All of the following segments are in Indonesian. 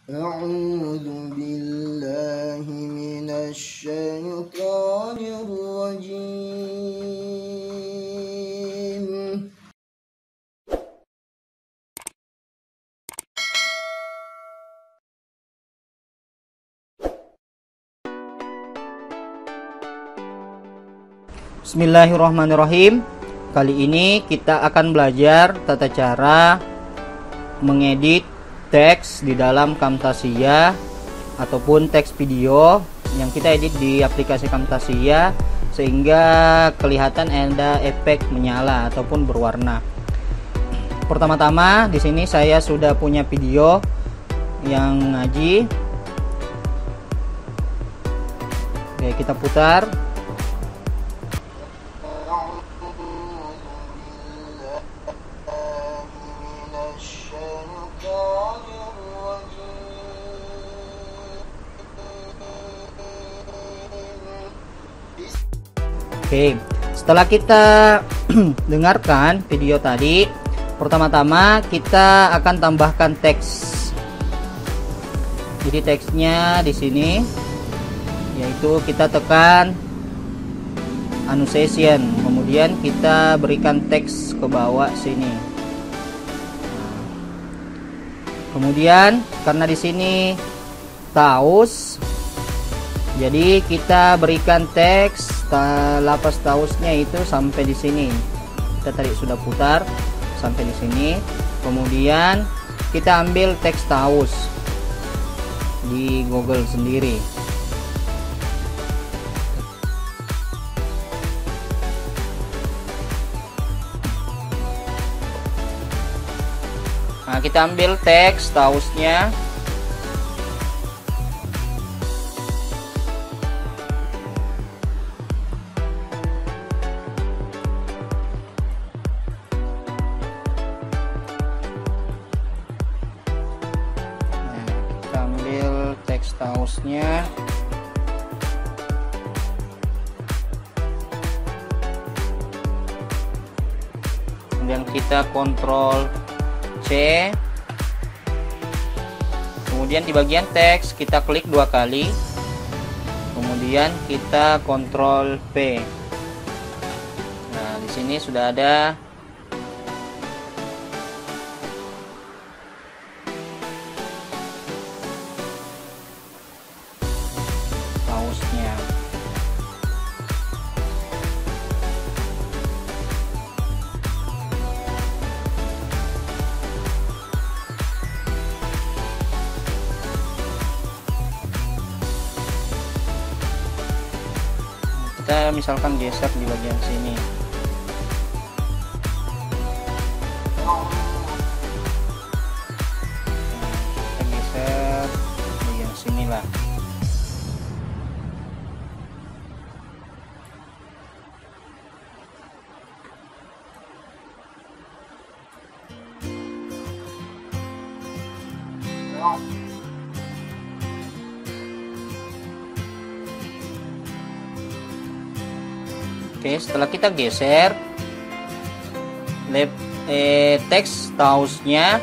أعوذ بالله من الشيطان الرجيم. Bismillahirrahmanirrahim. Kali ini kita akan belajar tata cara mengedit teks di dalam Camtasia ataupun teks video yang kita edit di aplikasi Camtasia sehingga kelihatan ada efek menyala ataupun berwarna. Pertama-tama di sini saya sudah punya video yang ngaji. Oke, kita putar. Oke, setelah kita dengarkan video tadi, pertama-tama kita akan tambahkan teks. Jadi teksnya di sini, yaitu kita tekan annotation, kemudian kita berikan teks ke bawah sini. Kemudian karena di sini taus, jadi kita berikan teks lapas tausnya itu sampai di sini. Kita tadi sudah putar sampai di sini. Kemudian kita ambil teks taus di Google sendiri. Nah, kita ambil teks tausnya. Tausnya kemudian kita kontrol C, kemudian di bagian teks kita klik 2 kali, kemudian kita kontrol V. Nah, di sini sudah ada tausnya. Kita misalkan geser di bagian sini. Kita geser bagian sini lah. Oke, setelah kita geser teks tausnya,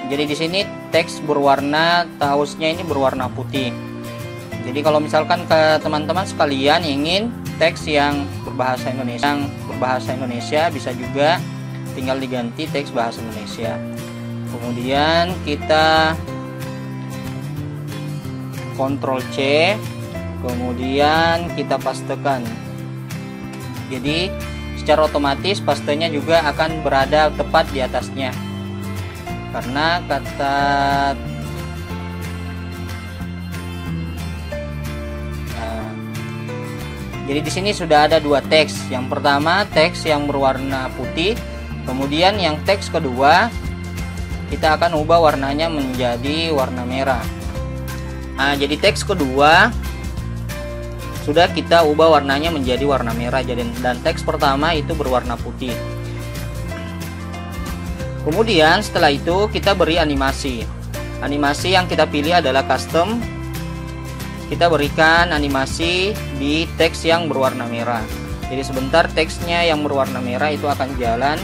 jadi di sini teks berwarna, tausnya ini berwarna putih. Jadi kalau misalkan ke teman-teman sekalian ingin teks yang berbahasa Indonesia, bisa juga tinggal diganti teks bahasa Indonesia. Kemudian kita Ctrl C, kemudian kita pastekan. Jadi secara otomatis pastenya juga akan berada tepat di atasnya, karena jadi di sini sudah ada 2 teks. Yang pertama teks yang berwarna putih, kemudian yang teks kedua kita akan ubah warnanya menjadi warna merah. Nah, jadi teks kedua sudah kita ubah warnanya menjadi warna merah, dan teks pertama itu berwarna putih. Kemudian setelah itu kita beri animasi. Animasi yang kita pilih adalah custom. Kita berikan animasi di teks yang berwarna merah. Jadi sebentar teksnya yang berwarna merah itu akan jalan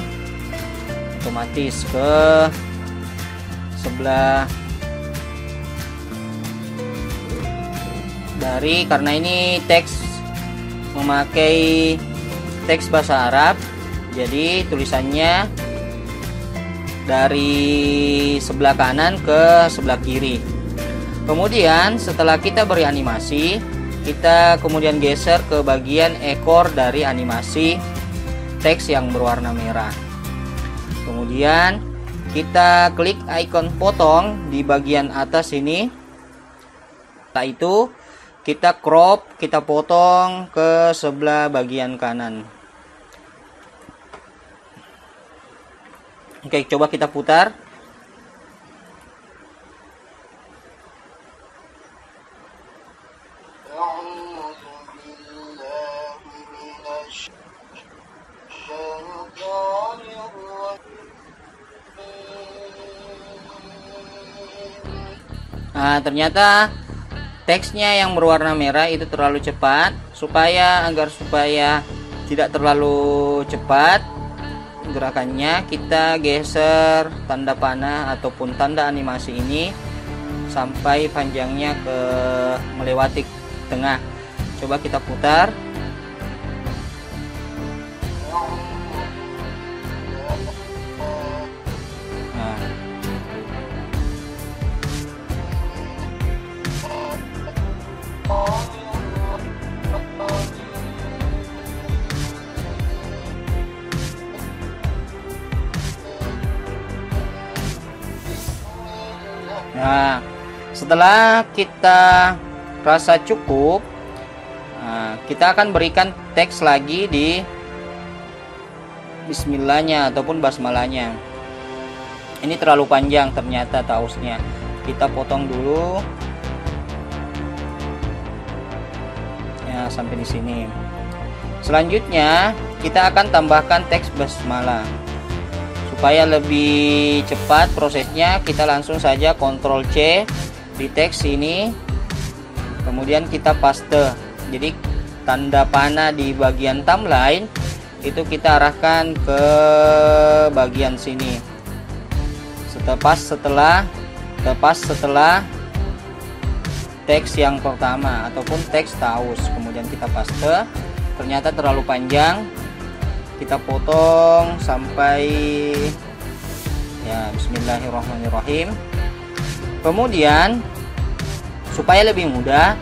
otomatis ke sebelah karena ini teks memakai teks bahasa Arab, jadi tulisannya dari sebelah kanan ke sebelah kiri. Kemudian setelah kita beri animasi, kita kemudian geser ke bagian ekor dari animasi teks yang berwarna merah. Kemudian kita klik icon potong di bagian atas ini. Setelah itu kita crop, kita potong ke sebelah bagian kanan. Oke, coba kita putar. Nah, ternyata teksnya yang berwarna merah itu terlalu cepat. Supaya tidak terlalu cepat gerakannya, kita geser tanda panah ataupun tanda animasi ini sampai panjangnya melewati tengah. Coba kita putar. Nah, setelah kita rasa cukup, kita akan berikan teks lagi di bismillahnya ataupun basmalahnya. Ini terlalu panjang ternyata tausnya. Kita potong dulu. Ya, sampai di sini. Selanjutnya, kita akan tambahkan teks basmalah. Supaya lebih cepat prosesnya, kita langsung saja Ctrl C di teks ini, kemudian kita paste. Jadi tanda panah di bagian timeline itu kita arahkan ke bagian sini. Tepas setelah teks yang pertama ataupun teks taus, kemudian kita paste. Ternyata terlalu panjang. Kita potong sampai ya, bismillahirrahmanirrahim. Kemudian supaya lebih mudah,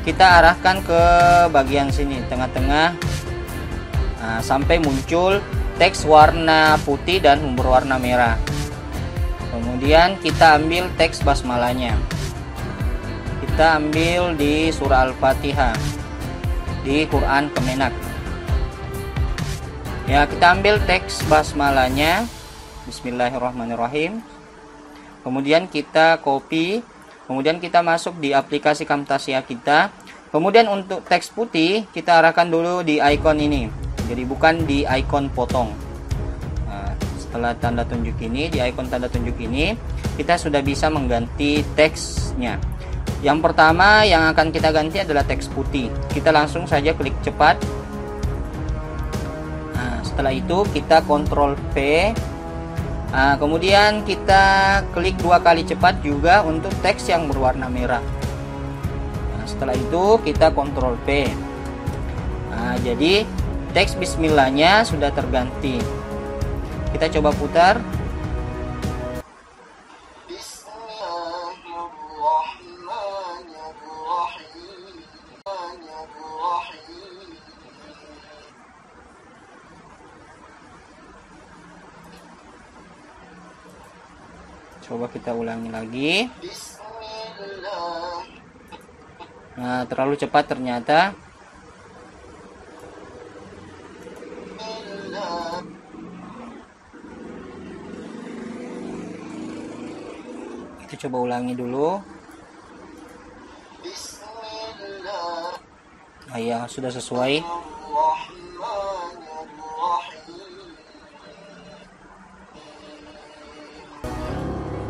kita arahkan ke bagian sini tengah-tengah, sampai muncul teks warna putih dan berwarna merah. Kemudian kita ambil teks basmalahnya, kita ambil di surah Al-Fatihah di Quran Kemenak. Ya, kita ambil teks basmalahnya, bismillahirrahmanirrahim. Kemudian kita copy, kemudian kita masuk di aplikasi Camtasia kita. Kemudian untuk teks putih kita arahkan dulu di icon ini, jadi bukan di icon potong. Nah, setelah tanda tunjuk ini, di icon tanda tunjuk ini, kita sudah bisa mengganti teksnya. Yang pertama yang akan kita ganti adalah teks putih. Kita langsung saja klik cepat. Setelah itu kita Ctrl P, kemudian kita klik 2 kali cepat juga untuk teks yang berwarna merah. Setelah itu kita Ctrl P. Jadi teks bismillahnya sudah terganti. Kita coba putar. Coba kita ulangi lagi. Nah, terlalu cepat ternyata. Kita coba ulangi dulu. Ya, sudah sesuai.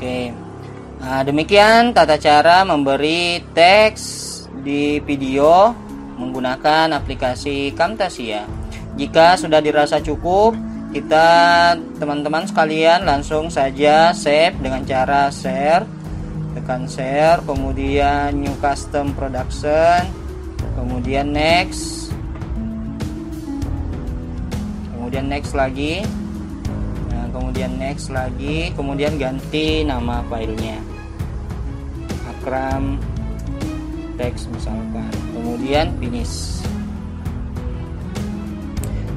Oke, nah, demikian tata cara memberi teks di video menggunakan aplikasi Camtasia. Jika sudah dirasa cukup, kita teman-teman sekalian langsung saja save dengan cara share tekan share, kemudian new custom production, kemudian next, kemudian next lagi. Nah, kemudian next lagi, kemudian ganti nama filenya Akram Text misalkan, kemudian finish.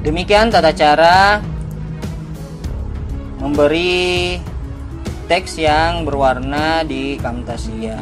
Demikian tata cara memberi teks yang berwarna di Camtasia.